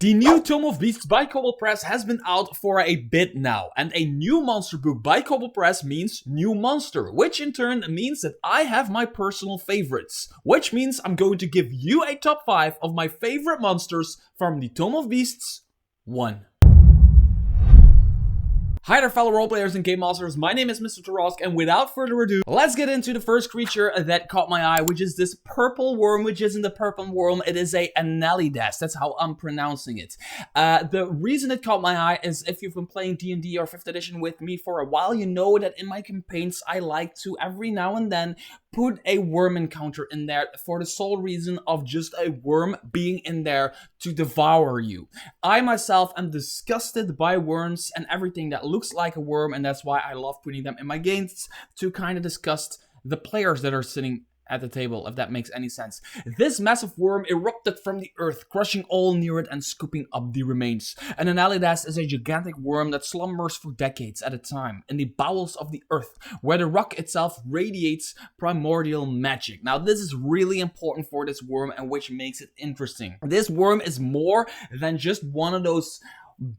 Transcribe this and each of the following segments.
The new Tome of Beasts by Kobold Press has been out for a bit now, and a new monster book by Kobold Press means new monster, which in turn means that I have my personal favorites, which means I'm going to give you a top 5 of my favorite monsters from the Tome of Beasts 1. Hi there fellow roleplayers and game masters, my name is Mr. Citrullus, and without further ado, let's get into the first creature that caught my eye, which is this purple worm, which isn't a purple worm, it is a Annelidast, that's how I'm pronouncing it. The reason it caught my eye is if you've been playing D&D or 5th edition with me for a while, you know that in my campaigns I like to every now and then put a worm encounter in there for the sole reason of just a worm being in there to devour you. I myself am disgusted by worms and everything that looks like a worm, and that's why I love putting them in my games to kind of disgust the players that are sitting at the table, if that makes any sense. This massive worm erupted from the earth, crushing all near it and scooping up the remains. An Annelidast is a gigantic worm that slumbers for decades at a time in the bowels of the earth, where the rock itself radiates primordial magic. Now, this is really important for this worm, and which makes it interesting. This worm is more than just one of those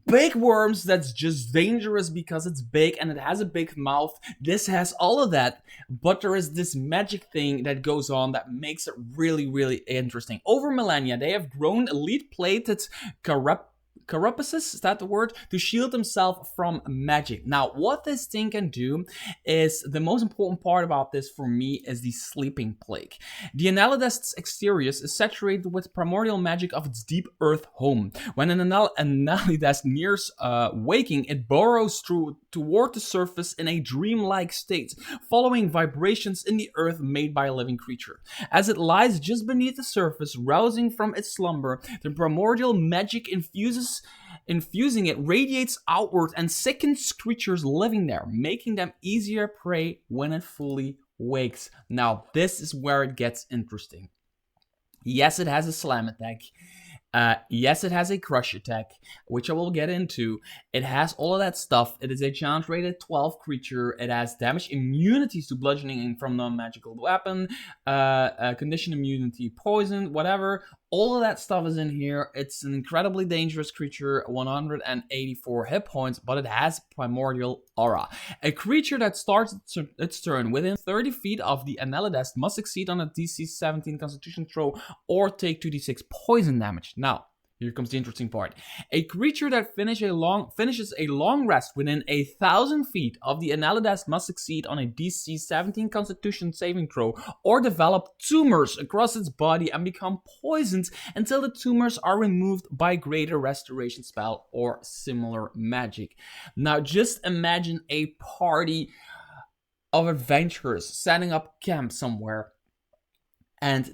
big worms that's just dangerous because it's big and it has a big mouth. This has all of that, but there is this magic thing that goes on that makes it really, really interesting. Over millennia, they have grown elite plated carapaces, is that the word? To shield themselves from magic. Now, what this thing can do is, the most important part about this for me is the sleeping plague. The Annelidast's exterior is saturated with primordial magic of its deep earth home. When an Annelidast nears waking, it burrows toward the surface in a dreamlike state, following vibrations in the earth made by a living creature. As it lies just beneath the surface, rousing from its slumber, the primordial magic infusing it radiates outward and sickens creatures living there, making them easier prey when it fully wakes. Now, this is where it gets interesting. Yes, it has a slam attack. Yes, it has a crush attack, which I will get into. It has all of that stuff. It is a challenge rated 12 creature. It has damage immunities to bludgeoning from non-magical weapon, condition immunity, poison, whatever. All of that stuff is in here. It's an incredibly dangerous creature, 184 hit points, but it has primordial aura. A creature that starts its turn within 30 feet of the Annelidast must succeed on a DC 17 Constitution throw or take 2d6 poison damage. Now, here comes the interesting part. A creature that finishes a long rest within 1,000 feet of the Annelidast must succeed on a DC 17 Constitution saving throw or develop tumors across its body and become poisoned until the tumors are removed by greater restoration spell or similar magic. Now, just imagine a party of adventurers setting up camp somewhere, and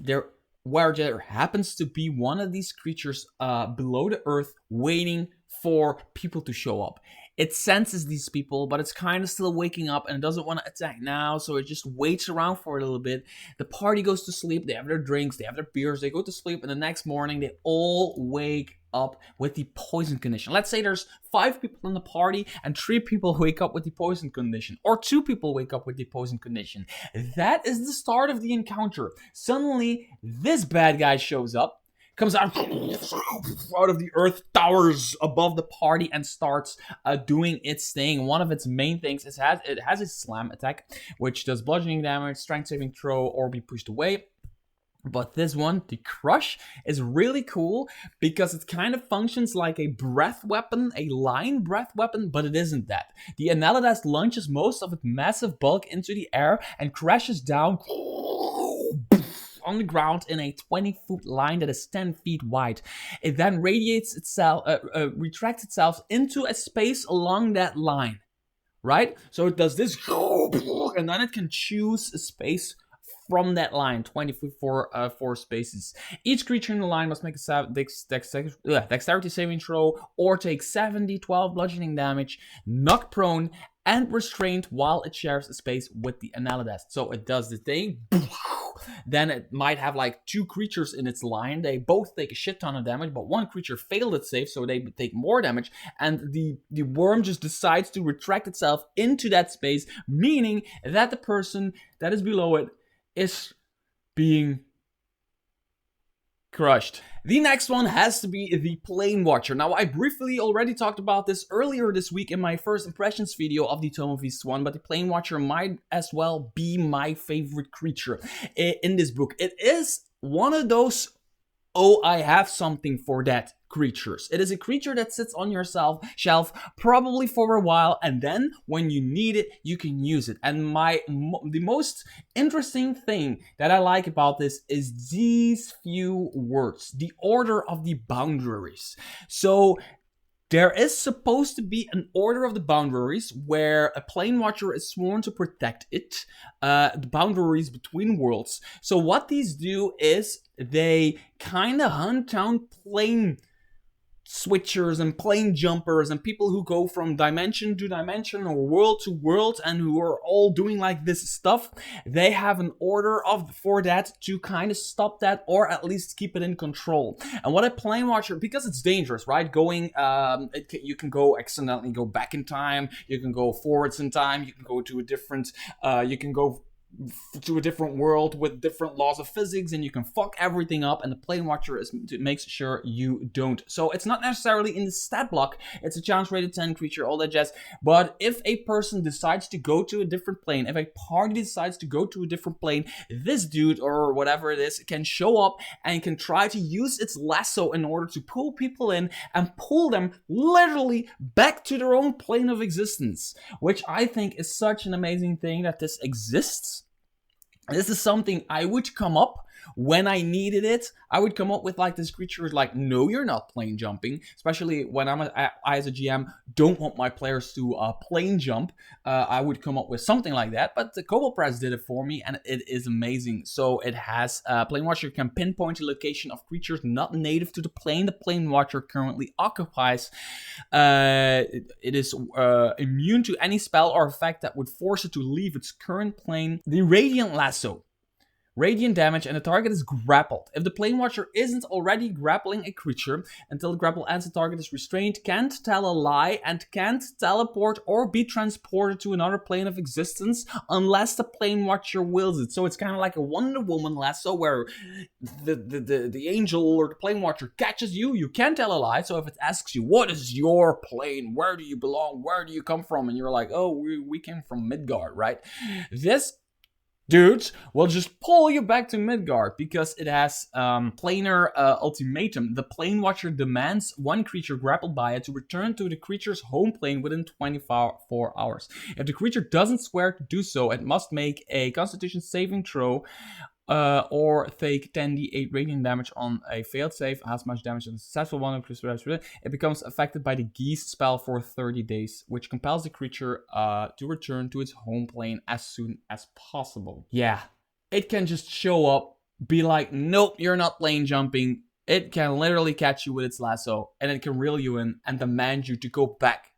where there happens to be one of these creatures below the earth waiting for people to show up. It senses these people, but it's kind of still waking up and it doesn't want to attack now, so it just waits around for a little bit. The party goes to sleep, they have their drinks, they have their beers, they go to sleep, and the next morning they all wake up with the poison condition. Let's say there's 5 people in the party and 3 people wake up with the poison condition, or 2 people wake up with the poison condition. That is the start of the encounter. Suddenly, this bad guy shows up, comes out of the earth, towers above the party, and starts doing its thing. One of its main things is it has a slam attack, which does bludgeoning damage, strength saving throw, or be pushed away. But this one, the Crush, is really cool because it kind of functions like a breath weapon, a line breath weapon, but it isn't that. The Annelidast launches most of its massive bulk into the air and crashes down on the ground in a 20-foot line that is 10 feet wide. It then retracts itself into a space along that line, right? So it does this, and then it can choose a space from that line, 20 foot for 4 spaces. Each creature in the line must make a dexterity saving throw or take 12 bludgeoning damage, knock prone, and restrained while it shares a space with the Annelidast. So it does the thing. Then it might have like 2 creatures in its line. They both take a shit ton of damage, but one creature failed its save, so they take more damage. And the worm just decides to retract itself into that space, meaning that the person that is below it is being Crushed. The next one has to be the Planewatcher. Now, I briefly already talked about this earlier this week in my first impressions video of the Tome of Beasts 1, but the Planewatcher might as well be my favorite creature in this book. It is one of those, oh, I have something for that creatures. It is a creature that sits on your shelf probably for a while, and then when you need it, you can use it. And the most interesting thing that I like about this is these few words: the order of the boundaries. So there is supposed to be an order of the boundaries where a Planewatcher is sworn to protect it, the boundaries between worlds. So what these do is they kind of hunt down plane switchers and plane jumpers and people who go from dimension to dimension or world to world and who are all doing like this stuff. They have an order for that to kind of stop that, or at least keep it in control. And what a Planewatcher, because it's dangerous, right? Going, you can go accidentally go back in time, you can go forwards in time, you can go to a different, you can go to a different world with different laws of physics, and you can fuck everything up, and the Planewatcher makes sure you don't. So it's not necessarily in the stat block, it's a challenge rated 10 creature, all that jazz, but if a person decides to go to a different plane, if a party decides to go to a different plane, this dude, or whatever it is, can show up and can try to use its lasso in order to pull people in and pull them literally back to their own plane of existence, which I think is such an amazing thing that this exists. This is something I would come up when I needed it. I would come up with like this creature like, no, you're not plane jumping, especially when I as a GM don't want my players to plane jump. I would come up with something like that, but the Kobold Press did it for me, and it is amazing. So it has Planewatcher can pinpoint the location of creatures not native to the plane the Planewatcher currently occupies. It is immune to any spell or effect that would force it to leave its current plane. The Radiant Lasso. Radiant damage, and the target is grappled. If the Planewatcher isn't already grappling a creature until the grapple ends, the target is restrained, can't tell a lie, and can't teleport or be transported to another plane of existence unless the Planewatcher wills it. So it's kind of like a Wonder Woman lasso where the angel or the Planewatcher catches you, you can't tell a lie. So if it asks you, what is your plane? Where do you belong? Where do you come from? And you're like, oh, we came from Midgard, right? This dudes will just pull you back to Midgard because it has planar ultimatum. The Planewatcher demands one creature grappled by it to return to the creature's home plane within 24 hours. If the creature doesn't swear to do so, it must make a Constitution saving throw or take 10d8 radiant damage on a failed save, has much damage on a successful one. It becomes affected by the Geese spell for 30 days, which compels the creature to return to its home plane as soon as possible. Yeah, it can just show up, be like, nope, you're not plane jumping. It can literally catch you with its lasso, and it can reel you in and demand you to go back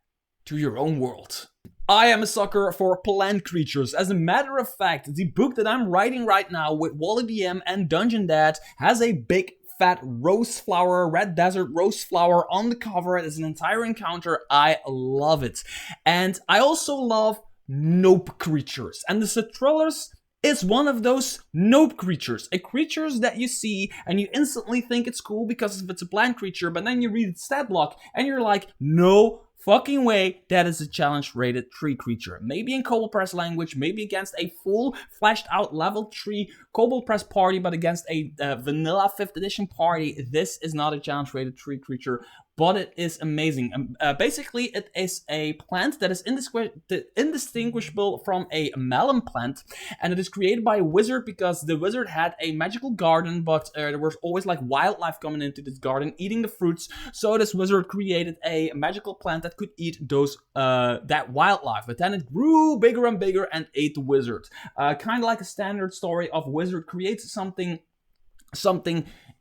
to your own world. I am a sucker for plant creatures. As a matter of fact, the book that I'm writing right now with Wally DM and Dungeon Dad has a big fat rose flower, red desert rose flower on the cover. It is an entire encounter. I love it. And I also love nope creatures. And the Citrullus is one of those nope creatures. A creatures that you see and you instantly think it's cool because it's a plant creature, but then you read its stat block and you're like, no fucking way, that is a challenge rated 3 creature. Maybe in Kobold Press language, maybe against a full fleshed out level 3 Kobold Press party, but against a vanilla 5th edition party, this is not a challenge rated 3 creature, but it is amazing. Basically, it is a plant that is indistinguishable from a melon plant, and it is created by a wizard because the wizard had a magical garden, but there was always like wildlife coming into this garden, eating the fruits. So this wizard created a magical plant that could eat those that wildlife. But then it grew bigger and bigger and ate the wizard. Kind of like a standard story of wizard creates something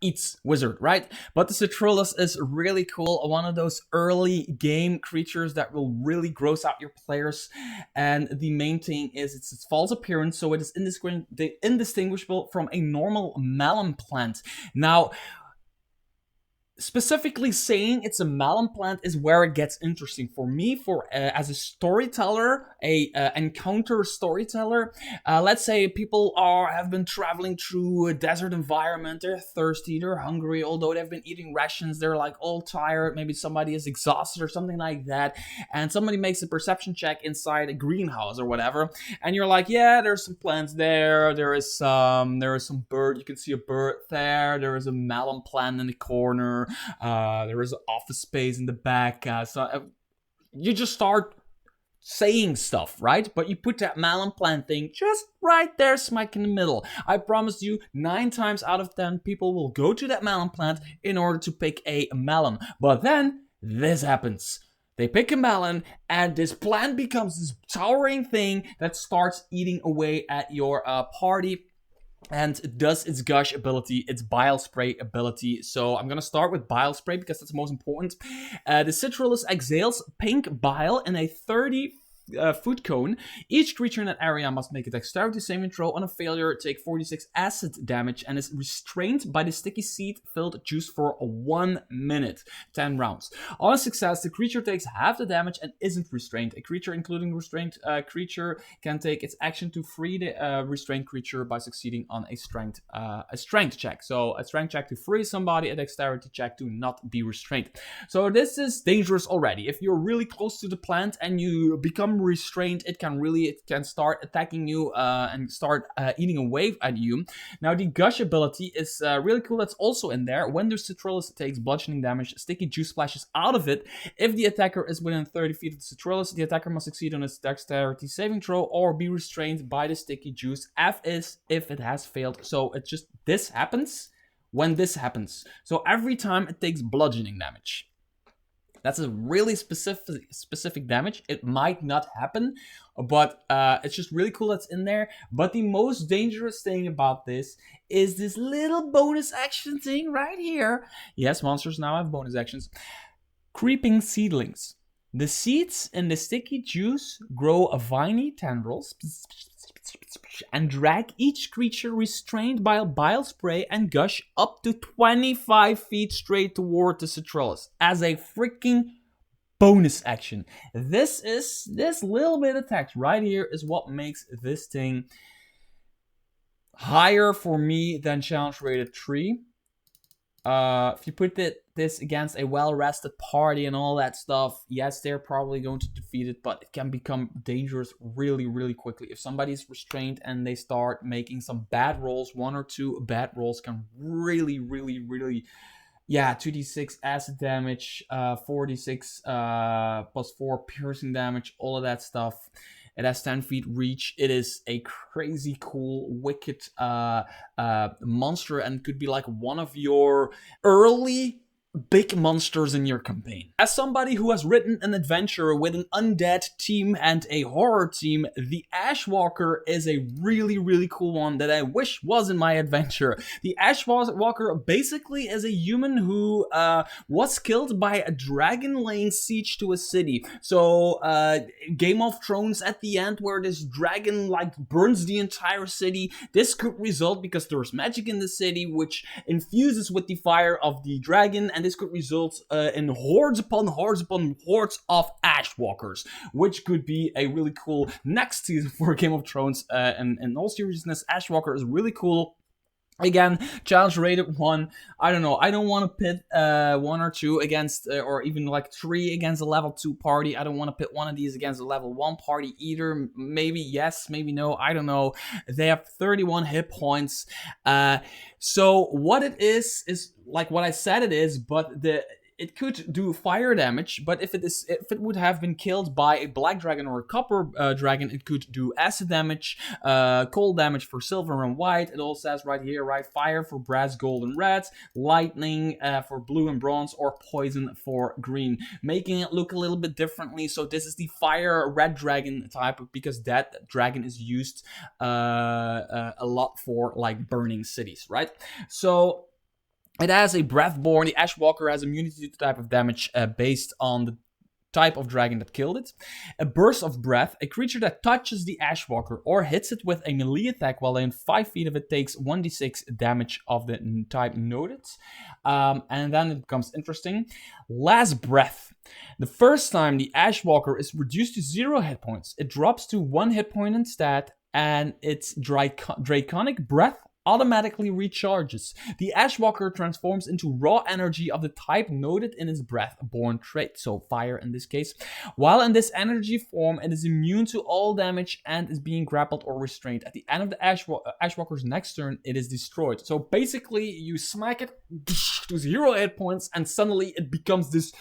eats wizard, right? But the Citrullus is really cool. One of those early game creatures that will really gross out your players. And the main thing is its false appearance, so it is indistinguishable from a normal melon plant. Now, specifically saying it's a melon plant is where it gets interesting for me. As a storyteller, encounter storyteller. Let's say people have been traveling through a desert environment. They're thirsty, they're hungry. Although they've been eating rations, they're like all tired. Maybe somebody is exhausted or something like that. And somebody makes a perception check inside a greenhouse or whatever. And you're like, yeah, there's some plants there. There is some bird. You can see a bird there. There is a melon plant in the corner. There is office space in the back. You just start saying stuff, right? But you put that melon plant thing just right there, smack in the middle. I promise you, 9 times out of 10, people will go to that melon plant in order to pick a melon. But then this happens. They pick a melon, and this plant becomes this towering thing that starts eating away at your party. And does its gush ability, its bile spray ability. So I'm gonna start with bile spray because that's the most important. The Citrullus exhales pink bile in a 30 foot cone. Each creature in that area must make a dexterity saving throw. On a failure, take 46 acid damage and is restrained by the sticky seed-filled juice for 1 minute, 10 rounds. On a success, the creature takes half the damage and isn't restrained. A creature, including restrained creature, can take its action to free the restrained creature by succeeding on a strength check. So a strength check to free somebody, a dexterity check to not be restrained. So this is dangerous already. If you're really close to the plant and you become restrained, it can start attacking you and start eating away at you. Now the gush ability is really cool. That's also in there. When the Citrullus takes bludgeoning damage, sticky juice splashes out of it. If the attacker is within 30 feet of the Citrullus, the attacker must succeed on its dexterity saving throw or be restrained by the sticky juice if it has failed. So it's just, this happens when this happens. So every time it takes bludgeoning damage. That's a really specific damage. It might not happen, but it's just really cool that's in there. But the most dangerous thing about this is this little bonus action thing right here. Yes, monsters now have bonus actions. Creeping seedlings. The seeds in the sticky juice grow viney tendrils and drag each creature restrained by a bile spray and gush up to 25 feet straight toward the Citrullus as a freaking bonus action. This little bit of text right here is what makes this thing higher for me than challenge rated 3. If you put this against a well-rested party and all that stuff, yes, they're probably going to defeat it, but it can become dangerous really, really quickly. If somebody's restrained and they start making some bad rolls, 1 or 2 bad rolls can really, really, really, yeah, 2d6 acid damage, 4d6 plus 4 piercing damage, all of that stuff. It has 10 feet reach. It is a crazy cool, wicked monster, and could be like one of your early big monsters in your campaign. As somebody who has written an adventure with an undead team and a horror team, the Ashwalker is a really, really cool one that I wish was in my adventure. The Ashwalker basically is a human who was killed by a dragon laying siege to a city. So Game of Thrones at the end, where this dragon like burns the entire city. This could result, because there's magic in the city, which infuses with the fire of the dragon, and this could result in hordes upon hordes upon hordes of Ashwalkers, which could be a really cool next season for Game of Thrones. And in all seriousness, Ashwalker is really cool. Again, challenge rated 1. I don't know. I don't want to pit 1 or 2 against, or even like 3 against a level 2 party. I don't want to pit one of these against a level 1 party either. Maybe yes, maybe no. I don't know. They have 31 hit points. So what it is like what I said it is, but it could do fire damage, but if it would have been killed by a black dragon or a copper dragon, it could do acid damage, cold damage for silver and white. It all says right here, right? Fire for brass, gold, and red, lightning for blue and bronze, or poison for green, making it look a little bit differently. So this is the fire red dragon type, because that dragon is used a lot for like burning cities, right? So it has a Breathborn. The Ashwalker has immunity to the type of damage based on type of dragon that killed it. A burst of breath, a creature that touches the Ashwalker or hits it with a melee attack while in 5 feet of it takes 1d6 damage of the type noted. And then it becomes interesting. Last breath. The first time the Ashwalker is reduced to 0 hit points, it drops to 1 hit point instead, and its draconic breath automatically recharges. The Ashwalker transforms into raw energy of the type noted in its breath-borne trait, so fire in this case. While in this energy form, it is immune to all damage and is being grappled or restrained. At the end of the Ashwalker's next turn, it is destroyed. So basically, you smack it to 0 hit points, and suddenly it becomes this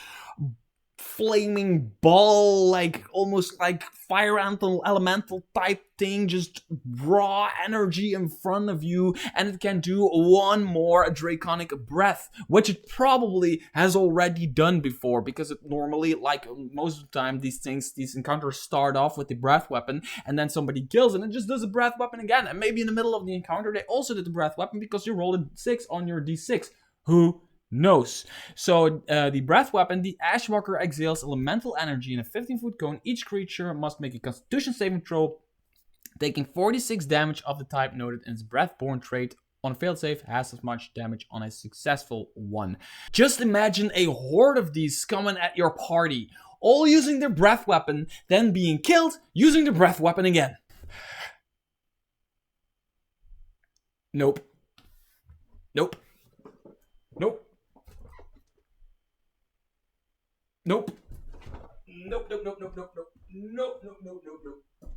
flaming ball, like almost like fire elemental type thing, just raw energy in front of you, and it can do one more draconic breath, which it probably has already done before, because it normally, like most of the time, these encounters start off with the breath weapon, and then somebody kills and it just does a breath weapon again, and maybe in the middle of the encounter they also did the breath weapon because you rolled a 6 on your d6. Who knows? So the breath weapon, the Ashwalker exhales elemental energy in a 15-foot cone. Each creature must make a Constitution saving throw, taking 46 damage of the type noted in its breath-borne trait. On a failed save, has as much damage on a successful one. Just imagine a horde of these coming at your party, all using their breath weapon, then being killed using their breath weapon again. Nope. Nope. Nope. Nope. Nope, nope, nope, nope, nope, nope. Nope, nope, nope, nope, nope.